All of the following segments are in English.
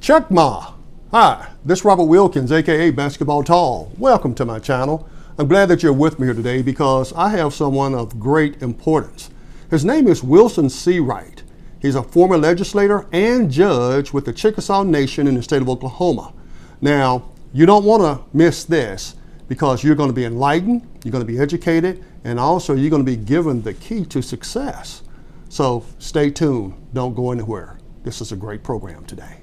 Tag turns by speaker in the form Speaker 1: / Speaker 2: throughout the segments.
Speaker 1: Check Ma. Hi, this is Robert Wilkins, aka Basketball Tall. Welcome to my channel. I'm glad that you're with me here today because I have someone of great importance. His name is Wilson Seawright. He's a former legislator and judge with the Chickasaw Nation in the state of Oklahoma. Now, you don't want to miss this because you're going to be enlightened, you're going to be educated, and also you're going to be given the key to success. So stay tuned. Don't go anywhere. This is a great program today.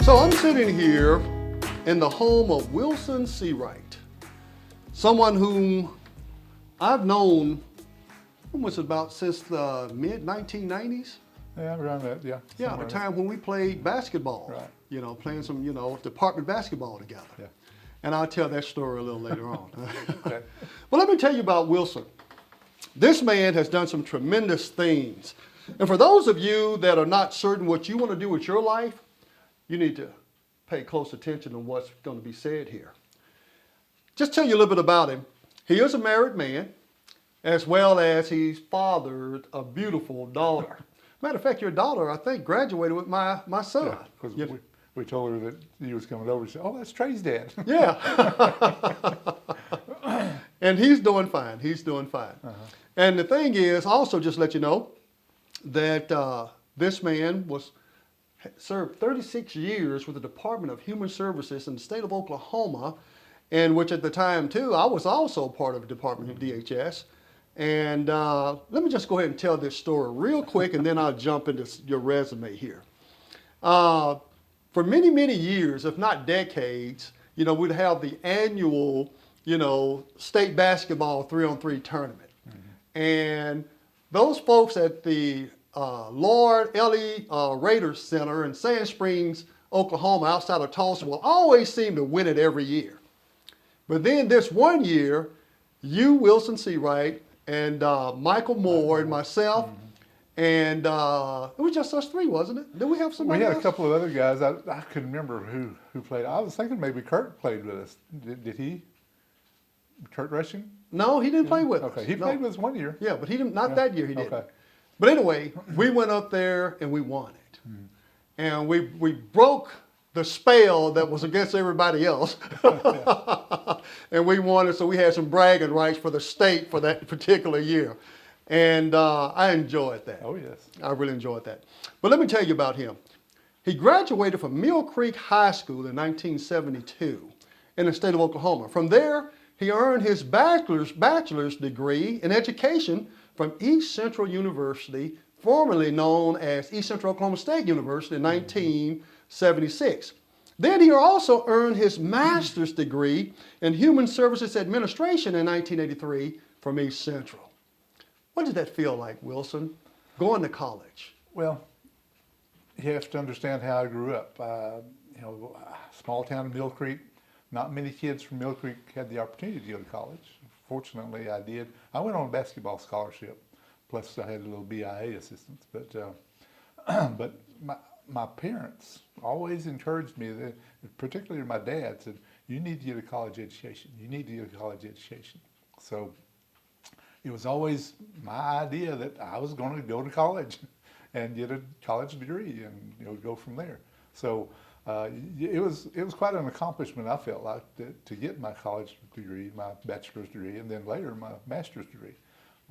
Speaker 1: So I'm sitting here in the home of Wilson Seawright, someone whom I've known almost about since the mid-1990s.
Speaker 2: Yeah, around that, yeah.
Speaker 1: Yeah, the time when we played basketball,
Speaker 2: right.
Speaker 1: You know, playing some, department basketball together. Yeah. And I'll tell that story a little later on.
Speaker 2: Okay.
Speaker 1: But let me tell you about Wilson. This man has done some tremendous things. And for those of you that are not certain what you want to do with your life, you need to pay close attention to what's going to be said here. Just tell you a little bit about him. He is a married man, as well as he's fathered a beautiful daughter. Matter of fact, your daughter, I think, graduated with my son.
Speaker 2: Yeah, because we told her that you was coming over. She said, "Oh, that's Trey's dad."
Speaker 1: Yeah. And he's doing fine. He's doing fine. Uh-huh. And the thing is, also just let you know that this man served 36 years with the Department of Human Services in the state of Oklahoma, and which at the time, too, I was also part of the Department of DHS. And let me just go ahead and tell this story real quick, and then I'll jump into your resume here. For many, many years, if not decades, we'd have the annual, state basketball 3-on-3 tournament. Mm-hmm. And those folks at the Lord L.E. Raiders Center in Sand Springs, Oklahoma, outside of Tulsa, will always seem to win it every year. But then this one year, you, Wilson Seawright, and Michael Moore and myself, mm-hmm. And it was just us three, wasn't it? Did we have somebody else?
Speaker 2: We had a couple of other guys. I couldn't remember who played. I was thinking maybe Kurt played with us. Did he? Kurt Rushing?
Speaker 1: No, he didn't play with us.
Speaker 2: Okay, he played with us one year.
Speaker 1: Yeah, but he didn't. Not that year he didn't.
Speaker 2: Okay.
Speaker 1: But anyway, we went up there and we won it. Mm-hmm. And we broke the spell that was against everybody else. And we won it, so we had some bragging rights for the state for that particular year. And I enjoyed that.
Speaker 2: Oh, yes.
Speaker 1: I really enjoyed that. But let me tell you about him. He graduated from Mill Creek High School in 1972 in the state of Oklahoma. From there, he earned his bachelor's degree in education from East Central University, formerly known as East Central Oklahoma State University in 1976. Then he also earned his master's degree in Human Services Administration in 1983 from East Central. What did that feel like, Wilson, going to college?
Speaker 2: Well, you have to understand how I grew up. Small town in Mill Creek. Not many kids from Mill Creek had the opportunity to go to college. Fortunately, I did. I went on a basketball scholarship, plus I had a little BIA assistance. But my parents always encouraged me, particularly my dad said, "You need to get a college education. You need to get a college education." So it was always my idea that I was going to go to college and get a college degree and go from there. So it was quite an accomplishment, I felt like, to get my college degree, my bachelor's degree, and then later my master's degree.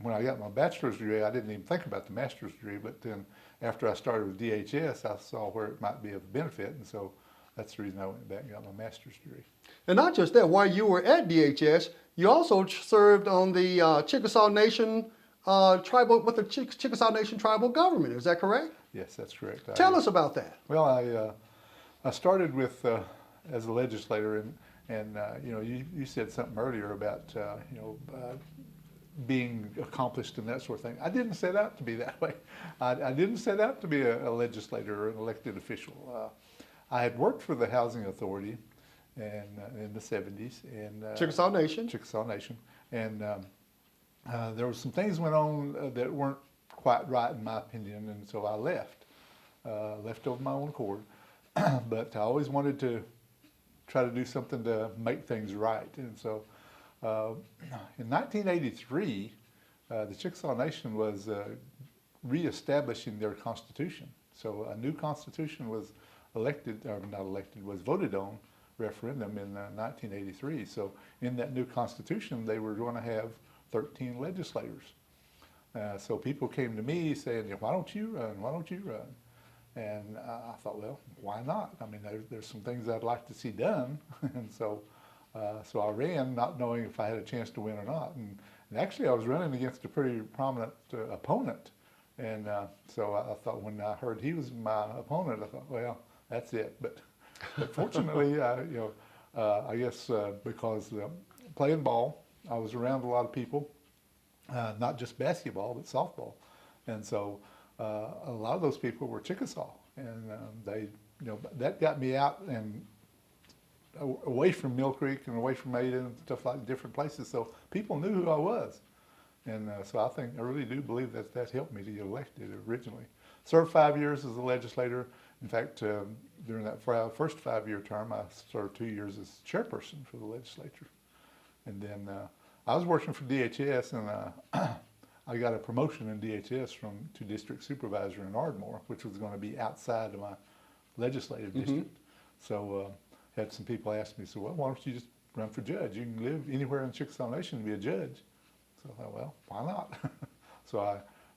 Speaker 2: When I got my bachelor's degree, I didn't even think about the master's degree, but then after I started with DHS, I saw where it might be of benefit, and so that's the reason I went back and got my master's degree.
Speaker 1: And not just that, while you were at DHS, you also served on the Chickasaw Nation Chickasaw Nation tribal government. Is that correct?
Speaker 2: Yes, that's correct.
Speaker 1: Tell us about that.
Speaker 2: Well, I started with as a legislator, and you said something earlier about being accomplished and that sort of thing. I didn't set out to be that way. I didn't set out to be a legislator or an elected official. I had worked for the Housing Authority in the 70s. And
Speaker 1: Chickasaw Nation.
Speaker 2: Chickasaw Nation. And there were some things went on that weren't quite right in my opinion, and so I left. left of my own accord. But I always wanted to try to do something to make things right. And so in 1983, the Chickasaw Nation was reestablishing their constitution. So a new constitution was elected, or not elected, was voted on referendum in 1983. So in that new constitution, they were going to have 13 legislators. So people came to me saying, why don't you run? Why don't you run? And I thought, well, why not? I mean, there's some things I'd like to see done. And so I ran, not knowing if I had a chance to win or not. And actually, I was running against a pretty prominent opponent. And so I thought, when I heard he was my opponent, I thought, well, that's it. But fortunately, I guess because playing ball, I was around a lot of people, not just basketball, but softball. And so a lot of those people were Chickasaw. And that got me out and away from Mill Creek and away from Maiden and stuff like different places. So people knew who I was. And so I really do believe that helped me to get elected originally. Served 5 years as a legislator. In fact, during that first 5-year term, I served 2 years as chairperson for the legislature. And then I was working for DHS, and I got a promotion in DHS to district supervisor in Ardmore, which was going to be outside of my legislative district. So had some people ask me, so, well, why don't you just run for judge? You can live anywhere in Chickasaw Nation and be a judge. So I thought, well, why not? So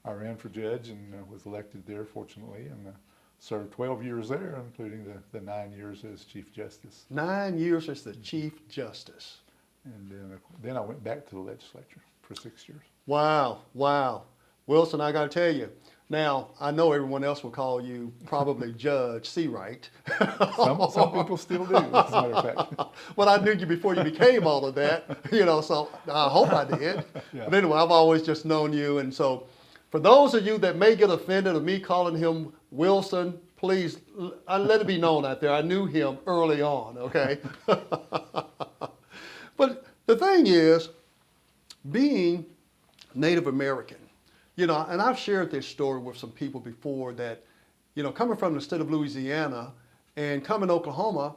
Speaker 2: I ran for judge and was elected there, fortunately, and served 12 years there, including the 9 years as Chief Justice.
Speaker 1: 9 years as the Chief Justice.
Speaker 2: And then I went back to the legislature for 6 years.
Speaker 1: Wow, wow. Wilson, I got to tell you, now, I know everyone else will call you probably Judge Seawright.
Speaker 2: Some people still do, as a matter of fact.
Speaker 1: Well, I knew you before you became all of that, so I hope I did.
Speaker 2: Yeah.
Speaker 1: But anyway, I've always just known you. And so for those of you that may get offended of me calling him Wilson, please let it be known out there. I knew him early on, okay? But the thing is, being Native American, and I've shared this story with some people before that, coming from the state of Louisiana and coming to Oklahoma,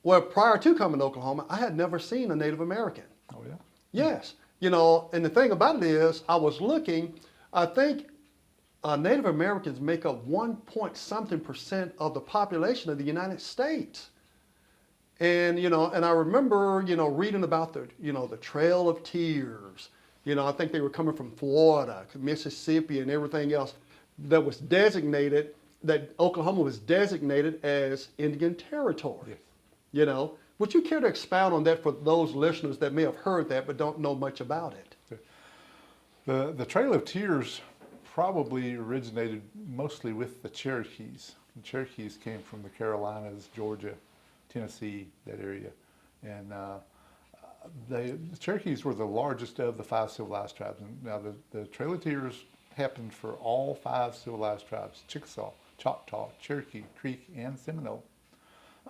Speaker 1: well, prior to coming to Oklahoma, I had never seen a Native American.
Speaker 2: Oh, yeah?
Speaker 1: Yes. And the thing about it is, I was looking, I think Native Americans make up 1-point-something% of the population of the United States. And, and I remember, reading about the Trail of Tears. I think they were coming from Florida, Mississippi, and everything else that was designated, that Oklahoma was designated as Indian Territory.
Speaker 2: Yes.
Speaker 1: Would you care to expound on that for those listeners that may have heard that but don't know much about it?
Speaker 2: The Trail of Tears probably originated mostly with the Cherokees. The Cherokees came from the Carolinas, Georgia, Tennessee, that area. And the Cherokees were the largest of the 5 civilized tribes. And now the Trail of Tears happened for all 5 civilized tribes: Chickasaw, Choctaw, Cherokee, Creek, and Seminole.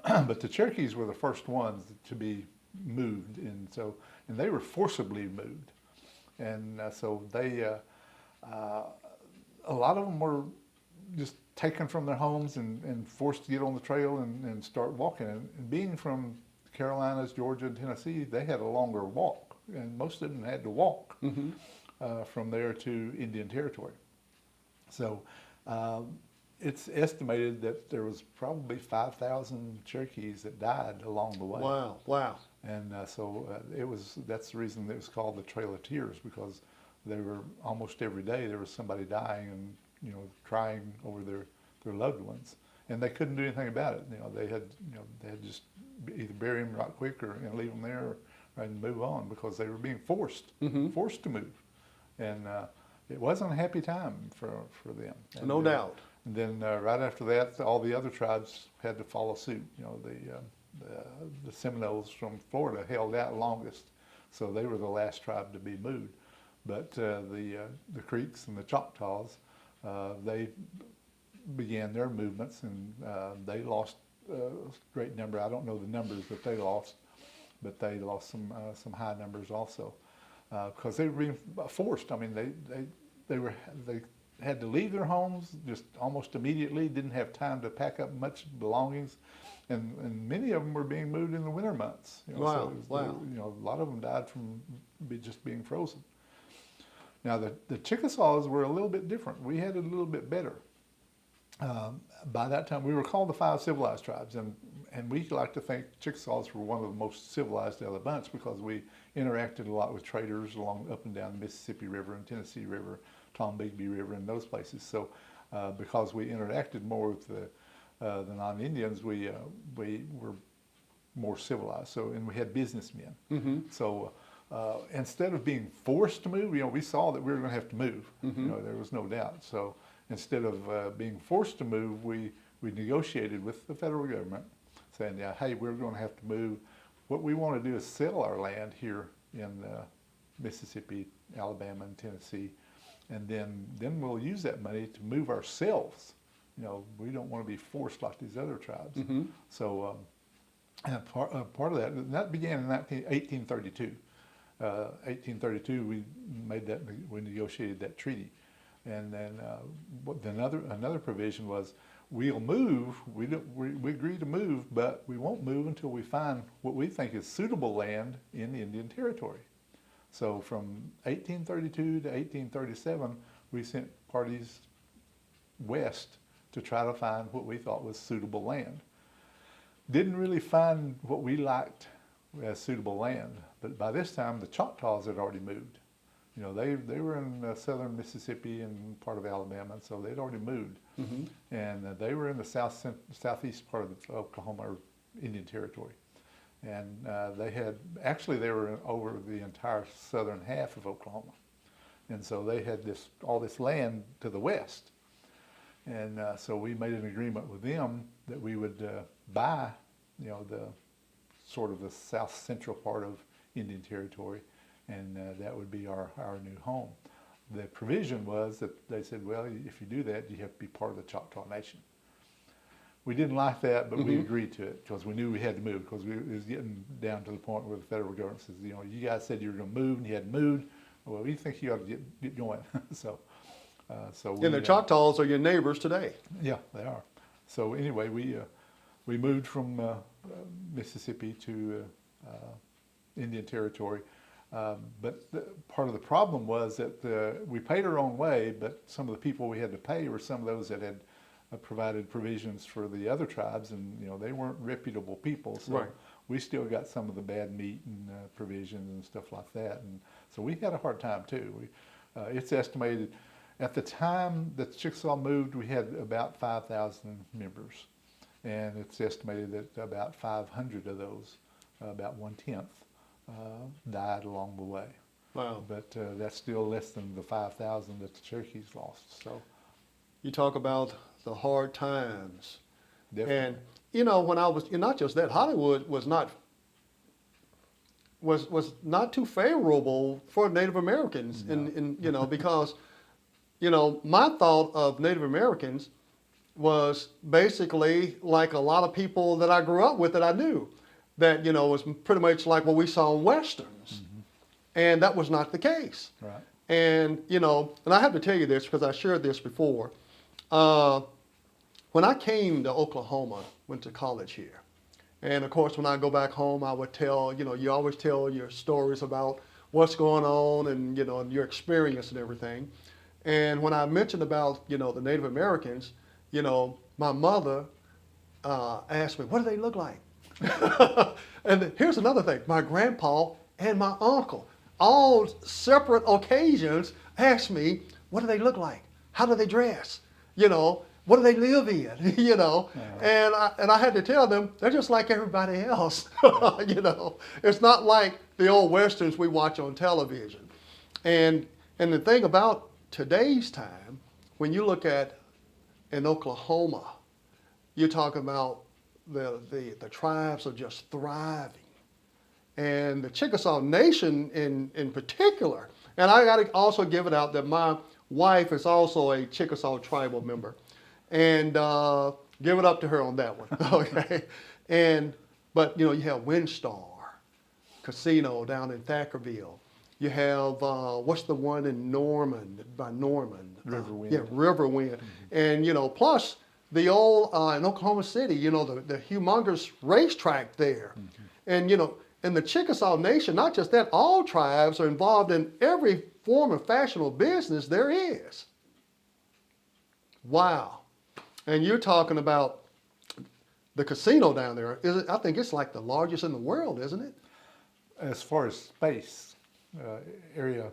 Speaker 2: But the Cherokees were the first ones to be moved, and they were forcibly moved. And so they, a lot of them were just taken from their homes and forced to get on the trail and start walking. And being from Carolinas, Georgia, and Tennessee, they had a longer walk, and most of them had to walk from there to Indian Territory. So it's estimated that there was probably 5,000 Cherokees that died along the way.
Speaker 1: Wow, wow.
Speaker 2: And that's the reason it was called the Trail of Tears, because they were almost every day there was somebody dying and crying over their loved ones, and they couldn't do anything about it. They had just either bury them right quick or leave them there and move on, because they were being forced to move, and it wasn't a happy time for them. And
Speaker 1: no doubt.
Speaker 2: And then right after that, all the other tribes had to follow suit. The Seminoles from Florida held out longest, so they were the last tribe to be moved. But the Creeks and the Choctaws, they began their movements, and they lost a great number. I don't know the numbers that they lost, but they lost some high numbers also, because they were being forced. I mean, they had to leave their homes just almost immediately, didn't have time to pack up much belongings, and many of them were being moved in the winter months. You know,
Speaker 1: Wow,
Speaker 2: so it was,
Speaker 1: wow.
Speaker 2: You know, a lot of them died from just being frozen. Now the Chickasaws were a little bit different. We had it a little bit better. By that time, we were called the Five Civilized Tribes, and we like to think Chickasaws were one of the most civilized of the bunch because we interacted a lot with traders along up and down the Mississippi River and Tennessee River, Tombigbee River, and those places. So because we interacted more with the non-Indians, we were more civilized. So, and we had businessmen.
Speaker 1: Mm-hmm.
Speaker 2: So instead of being forced to move, you know, we saw that we were going to have to move.
Speaker 1: Mm-hmm.
Speaker 2: You know, there was no doubt. So instead of being forced to move, we negotiated with the federal government, saying, yeah, hey, we're going to have to move. What we want to do is sell our land here in Mississippi, Alabama, and Tennessee, and then we'll use that money to move ourselves. You know, we don't want to be forced like these other tribes.
Speaker 1: Mm-hmm.
Speaker 2: So and part of that, and that began in 1832. 1832, we negotiated that treaty. And then another provision was, we'll move. We agree to move, but we won't move until we find what we think is suitable land in Indian Territory. So from 1832 to 1837, we sent parties west to try to find what we thought was suitable land. Didn't really find what we liked as suitable land, but by this time the Choctaws had already moved. You know, they were in southern Mississippi and part of Alabama, so they'd already moved. Mm-hmm. And they were in the southeast part of Oklahoma or Indian Territory. And they were over the entire southern half of Oklahoma. And so they had all this land to the west. And so we made an agreement with them that we would buy, you know, the sort of the south central part of Indian Territory, and that would be our new home. The provision was that they said, well, if you do that, you have to be part of the Choctaw Nation. We didn't like that, but we agreed to it because we knew we had to move, because it was getting down to the point where the federal government says, you know, you guys said you were going to move and you hadn't moved. Well, we think you ought to get going. So
Speaker 1: And the Choctaws are your neighbors today.
Speaker 2: Yeah, they are. So anyway, we moved from Mississippi to Indian Territory. But part of the problem was that we paid our own way, but some of the people we had to pay were some of those that had provided provisions for the other tribes, and you know, they weren't reputable people. So
Speaker 1: right.
Speaker 2: We still got some of the bad meat and provisions and stuff like that, and so we had a hard time too. It's estimated at the time that Chickasaw moved, we had about 5,000 members, and it's estimated that about 500 of those, about 1/10, died along the way.
Speaker 1: Wow.
Speaker 2: But that's still less than the 5,000 that the Cherokees lost. So
Speaker 1: You talk about the hard times.
Speaker 2: definitely.
Speaker 1: And, you know, when I was, not just that, Hollywood was not too favorable for Native Americans.
Speaker 2: No.
Speaker 1: And you know, because, you know, my thought of Native Americans was basically like a lot of people that I grew up with that I knew, that, you know, was pretty much like what we saw in Westerns. Mm-hmm. And that was not the case.
Speaker 2: Right.
Speaker 1: And, you know, and I have to tell you this because I shared this before. When I came to Oklahoma, went to college here, and of course when I go back home, I would tell, you know, you always tell your stories about what's going on and, you know, your experience and everything. And when I mentioned about, you know, the Native Americans, you know, my mother asked me, what do they look like? And here's another thing. My grandpa and my uncle, all separate occasions, asked me, what do they look like? How do they dress? You know, what do they live in? You know, and I had to tell them, they're just like everybody else. You know, it's not like the old Westerns we watch on television. And the thing about today's time, when you look at in Oklahoma, you talk about the tribes are just thriving. And the Chickasaw Nation in particular, and I got to also give it out that my wife is also a Chickasaw tribal member, and give it up to her on that one, okay? But you know, you have Windstar Casino down in Thackerville, You have, what's the one in Norman, by Norman?
Speaker 2: Riverwind.
Speaker 1: Yeah, Riverwind. And, plus the old, in Oklahoma City, the humongous racetrack there. And, in the Chickasaw Nation, not just that, all tribes are involved in every form of fashionable business there is. Wow. And you're talking about the casino down there. I think it's like the largest in the world, isn't it?
Speaker 2: As far as space, area,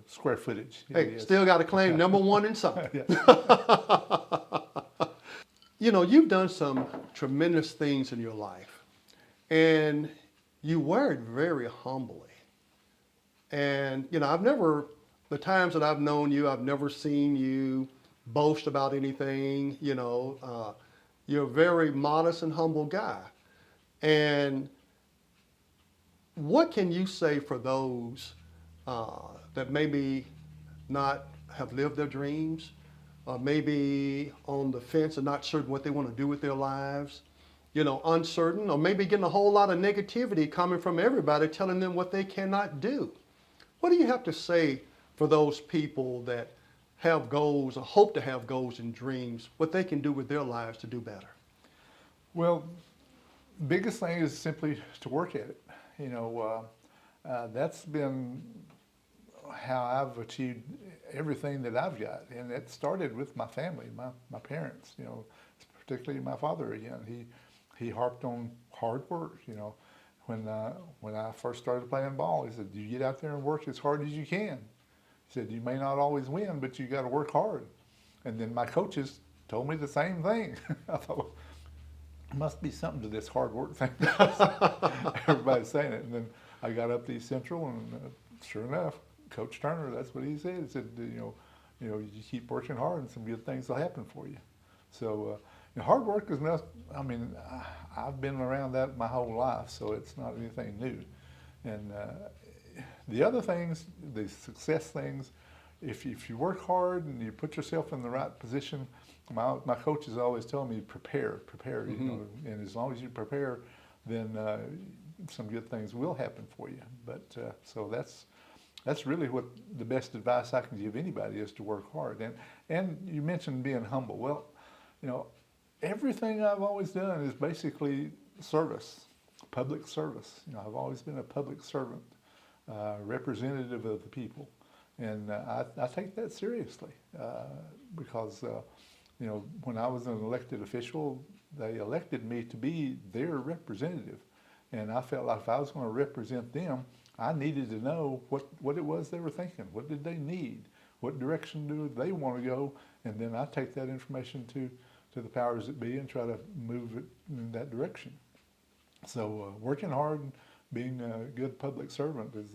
Speaker 2: square footage.
Speaker 1: Hey, still got to claim number one in something. You've done some tremendous things in your life, and you wear it very humbly. And, the times that I've known you, I've never seen you boast about anything. You're a very modest and humble guy. And what can you say for those that maybe not have lived their dreams, or maybe on the fence and not certain what they want to do with their lives, uncertain, or maybe getting a whole lot of negativity coming from everybody telling them what they cannot do? What do you have to say for those people that have goals or hope to have goals and dreams, what they can do with their lives to do better?
Speaker 2: Well, the biggest thing is simply to work at it. That's been how I've achieved everything that I've got. And it started with my family, my parents, particularly my father again. He harped on hard work, When I first started playing ball, he said, you get out there and work as hard as you can. He said, you may not always win, but you got to work hard. And then my coaches told me the same thing. I thought, well, must be something to this hard work thing. Everybody's saying it. And then I got up to East Central, and sure enough, Coach Turner, that's what he said. He said, you keep working hard, and some good things will happen for you. So hard work is not, I've been around that my whole life, so it's not anything new. And the other things, the success things, if you work hard and you put yourself in the right position, my coaches always tell me prepare, and as long as you prepare, then some good things will happen for you. But so that's really what the best advice I can give anybody is to work hard. And you mentioned being humble. Well, everything I've always done is basically service, public service. I've always been a public servant, representative of the people. And I take that seriously because, when I was an elected official, they elected me to be their representative. And I felt like if I was going to represent them, I needed to know what it was they were thinking. What did they need? What direction do they want to go? And then I take that information to the powers that be and try to move it in that direction. So working hard and being a good public servant is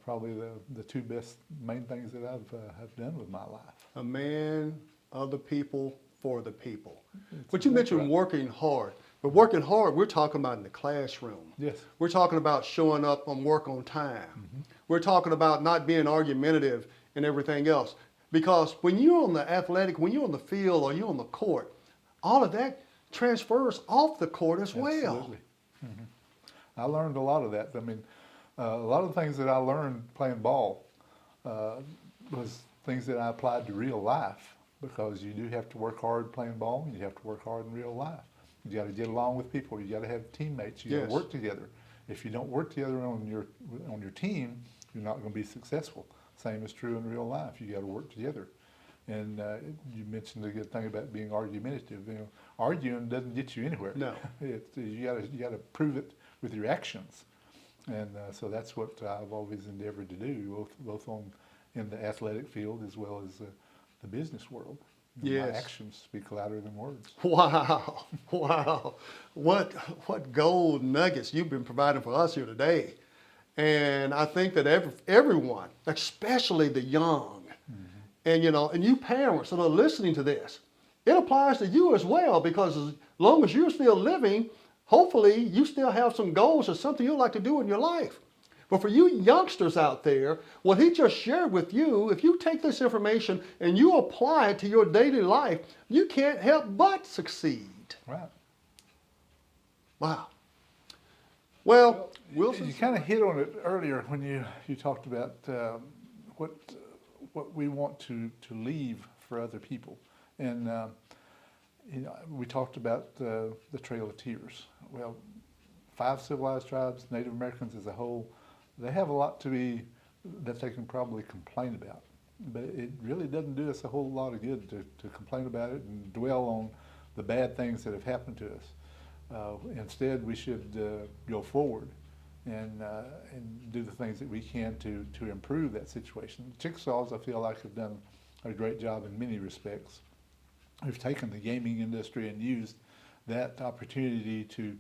Speaker 2: probably the two best main things that I've done with my life.
Speaker 1: A man of the people for the people. But you mentioned working hard. But working hard, we're talking about in the classroom.
Speaker 2: Yes.
Speaker 1: We're talking about showing up on work on time. We're talking about not being argumentative and everything else. Because when you're on the when you're on the field or you're on the court, all of that transfers off the court as well.
Speaker 2: Absolutely. I learned a lot of that. A lot of the things that I learned playing ball was things that I applied to real life, because you do have to work hard playing ball, and you have to work hard in real life. You got to get along with people. You got to have teammates. You got to work together. If you don't work together on your team, you're not going to be successful. Same is true in real life. You got to work together. And you mentioned the good thing about being argumentative. Arguing doesn't get you anywhere.
Speaker 1: No.
Speaker 2: You got to prove it with your actions. And so that's what I've always endeavored to do, both in the athletic field as well as the business world.
Speaker 1: Yes.
Speaker 2: My actions speak louder than words.
Speaker 1: Wow. Wow. What gold nuggets you've been providing for us here today. And I think that everyone, especially the young, and and you parents that are listening to this, it applies to you as well, because as long as you're still living, hopefully you still have some goals or something you'd like to do in your life. But for you youngsters out there, what he just shared with you, if you take this information and you apply it to your daily life, you can't help but succeed.
Speaker 2: Right.
Speaker 1: Wow. Well, Wilson?
Speaker 2: You kind of hit on it earlier when you talked about what we want to leave for other people, and we talked about the Trail of Tears. Well, 5 civilized tribes, Native Americans as a whole, they have a lot that they can probably complain about, but it really doesn't do us a whole lot of good to complain about it and dwell on the bad things that have happened to us. Instead, we should go forward and do the things that we can to improve that situation. The Chickasaws, I feel like, have done a great job in many respects. We've taken the gaming industry and used that opportunity to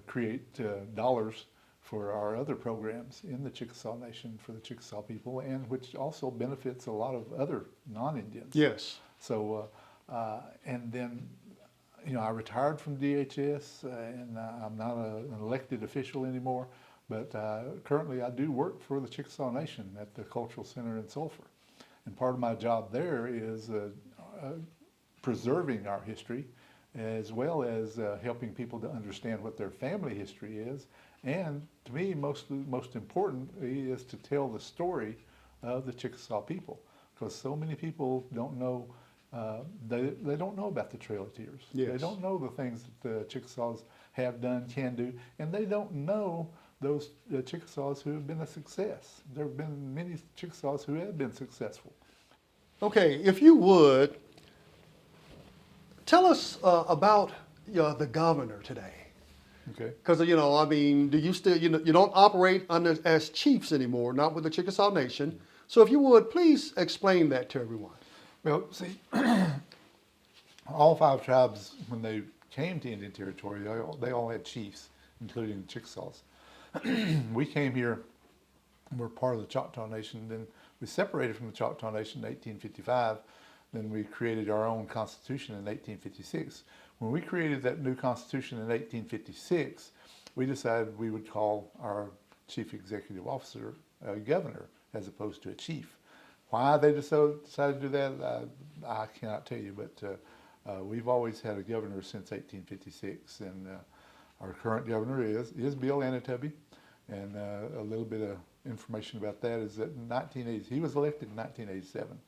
Speaker 2: create dollars for our other programs in the Chickasaw Nation for the Chickasaw people, and which also benefits a lot of other non-Indians.
Speaker 1: Yes.
Speaker 2: So, and then, I retired from DHS, and I'm not an elected official anymore, but currently I do work for the Chickasaw Nation at the Cultural Center in Sulphur. And part of my job there is preserving our history, as well as helping people to understand what their family history is. And to me, most important is to tell the story of the Chickasaw people, because so many people don't know, they don't know about the Trail of Tears.
Speaker 1: Yes.
Speaker 2: They don't know the things that the Chickasaws have done, can do, and they don't know those Chickasaws who have been a success. There have been many Chickasaws who have been successful.
Speaker 1: Okay, if you would, tell us about the governor today.
Speaker 2: Okay.
Speaker 1: Because, do you still, you don't operate as chiefs anymore, not with the Chickasaw Nation. So if you would, please explain that to everyone.
Speaker 2: Well, see, all 5 tribes, when they came to Indian Territory, they all had chiefs, including the Chickasaws. We came here, we're part of the Choctaw Nation, then we separated from the Choctaw Nation in 1855, then we created our own constitution in 1856. When we created that new constitution in 1856, we decided we would call our chief executive officer a governor as opposed to a chief. Why they decided to do that, I cannot tell you, but we've always had a governor since 1856, and our current governor is Bill Anatubby, and a little bit of information about that is that in 1980, he was elected in 1987.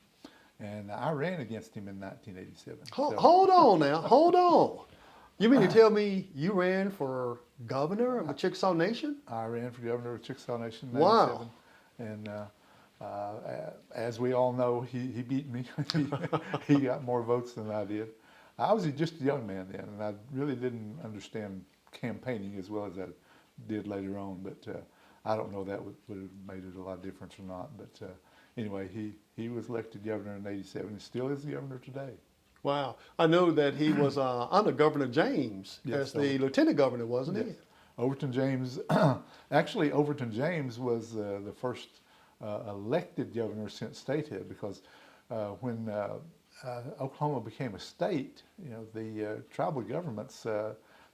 Speaker 2: And I ran against him in 1987.
Speaker 1: Hold on now, hold on. You mean to tell me you ran for governor of the Chickasaw Nation?
Speaker 2: I ran for governor of Chickasaw Nation in
Speaker 1: Wow.
Speaker 2: 97. And as we all know, he beat me. He got more votes than I did. I was just a young man then, and I really didn't understand campaigning as well as I did later on. But I don't know that would have made it a lot of difference or not. But anyway, he was elected governor in 87 and still is the governor today.
Speaker 1: Wow. I know that he was under Governor James as
Speaker 2: Yes,
Speaker 1: the lieutenant governor, wasn't
Speaker 2: Yes.
Speaker 1: he?
Speaker 2: Overton James, actually Overton James was the first elected governor since statehood, because when Oklahoma became a state, the tribal governments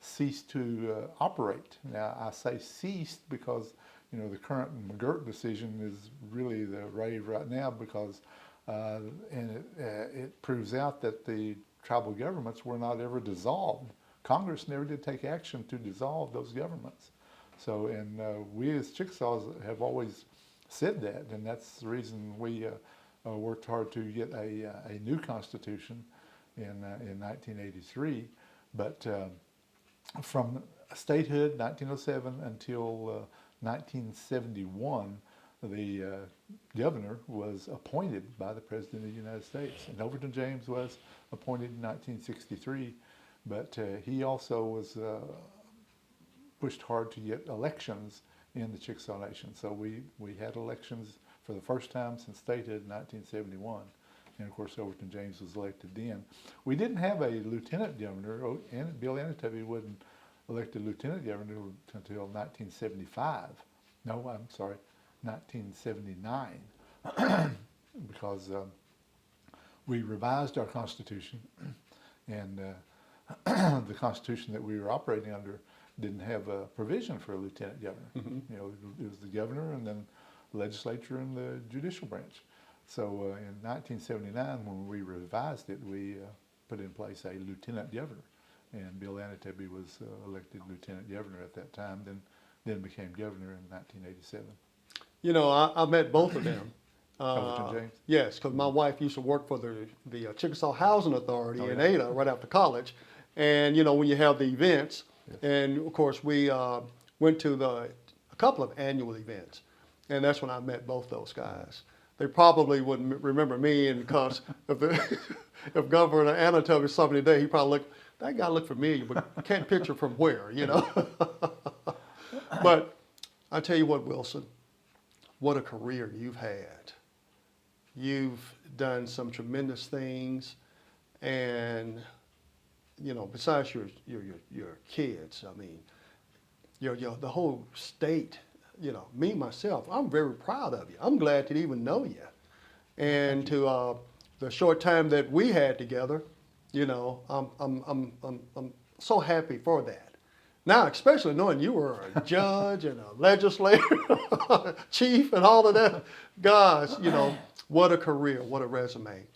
Speaker 2: ceased to operate. Now I say ceased because the current McGirt decision is really the rave right now, because it proves out that the tribal governments were not ever dissolved. Congress never did take action to dissolve those governments. So, and we as Chickasaws have always said that, and that's the reason we worked hard to get a new constitution in 1983. But from statehood, 1907 until 1971, the governor was appointed by the President of the United States. And Overton James was appointed in 1963, but he also was pushed hard to get elections in the Chickasaw Nation. So we had elections for the first time since statehood in 1971. And of course, Overton James was elected then. We didn't have a lieutenant governor, and Bill Anatubby wasn't elected lieutenant governor until 1975. No, I'm sorry, 1979, because we revised our Constitution, and the Constitution that we were operating under didn't have a provision for a lieutenant governor. Mm-hmm. It was the governor and then the legislature and the judicial branch. So in 1979, when we revised it, we put in place a lieutenant governor, and Bill Anatubby was elected lieutenant governor at that time. Then then became governor in 1987.
Speaker 1: You know, I met both of them.
Speaker 2: Overton James?
Speaker 1: Yes, because my wife used to work for the Chickasaw Housing Authority in Ada right after college. And, you know, when you have the events, and of course we went to a couple of annual events, and that's when I met both those guys. They probably wouldn't remember me, and because if Governor Anna told me something today, he probably that guy looked familiar, but can't picture from where, you know. But I tell you what, Wilson, what a career you've had. You've done some tremendous things, and you know, besides your kids, I mean, the whole state. You know, me myself, I'm very proud of you. I'm glad to even know you, and to the short time that we had together, you know, I'm so happy for that. Now, especially knowing you were a judge and a legislator, chief, and all of that, guys, you know, what a career, what a resume.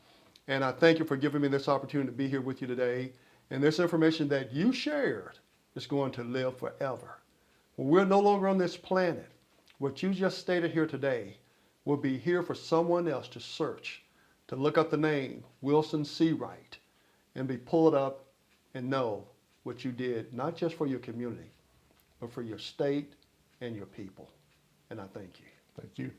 Speaker 1: And I thank you for giving me this opportunity to be here with you today. And this information that you shared is going to live forever. When we're no longer on this planet, what you just stated here today will be here for someone else to search, to look up the name Wilson Seawright, and be pulled up and know what you did, not just for your community, but for your state and your people. And I thank you.
Speaker 2: Thank you.